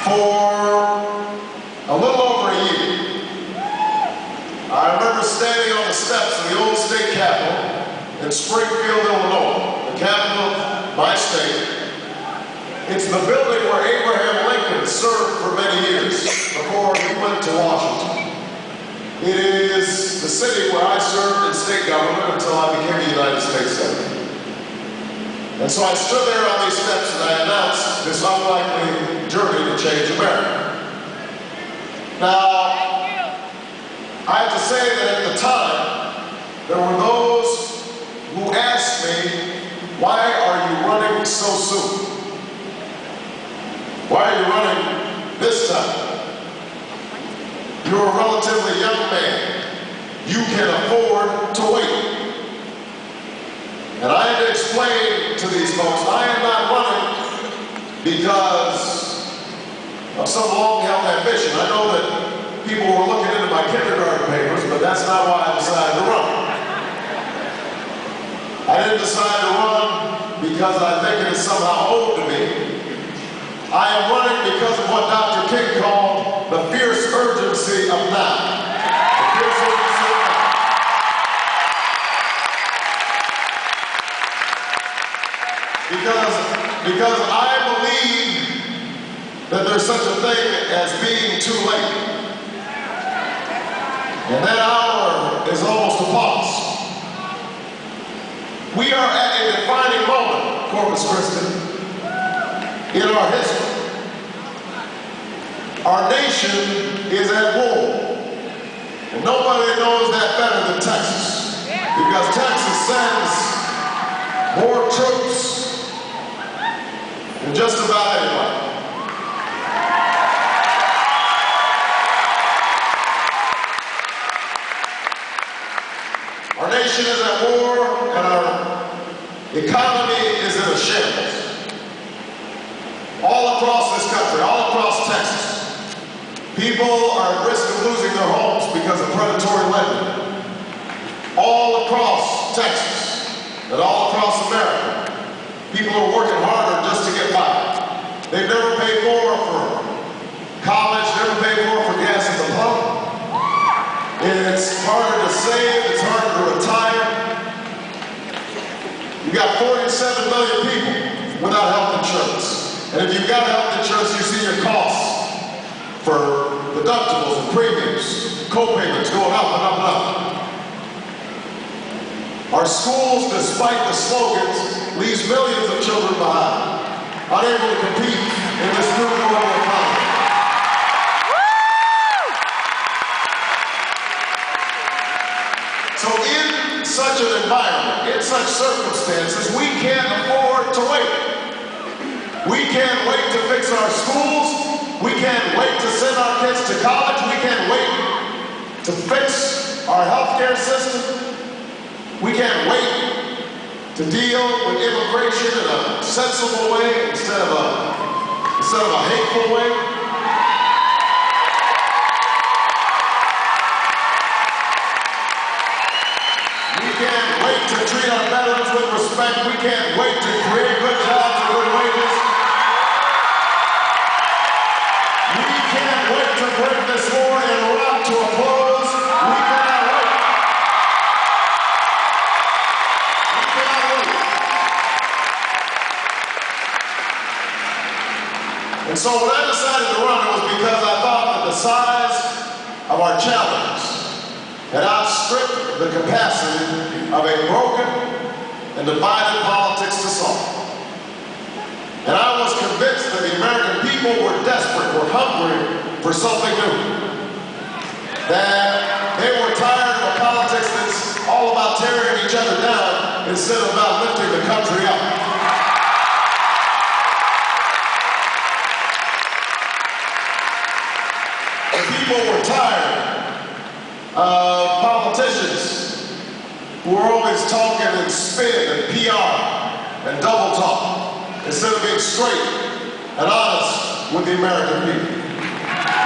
For a little over a year, I remember standing on the steps of the old state capitol in Springfield, Illinois, the capital of my state. It's the building where Abraham Lincoln served for many years before he went to Washington. It is the city where I served in state government until I became a United States Senator. And so I stood there on these steps and I announced this unlikely journey to change America. Now, I have to say that at the time, there were those who asked me, why are you running so soon? Why are you running this time? You're a relatively young man. You can afford to wait. And I had to explain to these folks, I am not running because of some long-held ambition. I know that people were looking into my kindergarten papers, but that's not why I decided to run. I didn't decide to run because I think it is somehow owed to me. I am running because of what Dr. King called the fierce urgency of now. The fierce urgency of now. Because I believe that there's such a thing as being too late. And that hour is almost upon us. We are at a defining moment, Corpus Christi, in our history. Our nation is at war. And nobody knows that better than Texas. Because Texas sends more troops than just about anybody. Our nation is at war and our economy is in a shambles. All across this country, all across Texas, people are at risk of losing their homes because of predatory lending. All across Texas and all across America, people are working harder just to get by. They've never paid more for college, never paid more for gas at the pump. It's harder to save, it's harder to retire. You got 47 million people without health insurance. And if you've got health insurance, you see your costs for deductibles and premiums, co-payments going up and up and up. Our schools, despite the slogans, leaves millions of children behind, unable to compete in this new global economy. So in such an environment, in such circumstances, we can't afford to wait. We can't wait to fix our schools. We can't wait to send our kids to college. We can't wait to fix our healthcare system. We can't wait to deal with immigration in a sensible way instead of a hateful way. We can't wait to treat our veterans with respect. We can't wait to create good jobs and good wages. We can't wait to bring this war in Iraq to a close. We cannot wait. We cannot wait. And so when I decided to run, it was because I thought that the size of our challenge had outstripped the capacity of a broken and divided politics to solve. And I was convinced that the American people were desperate, were hungry for something new. That they were tired of a politics that's all about tearing each other down instead of about lifting the country up. The people were tired of politicians who were always talking and spin and PR and double talk instead of being straight and honest with the American people.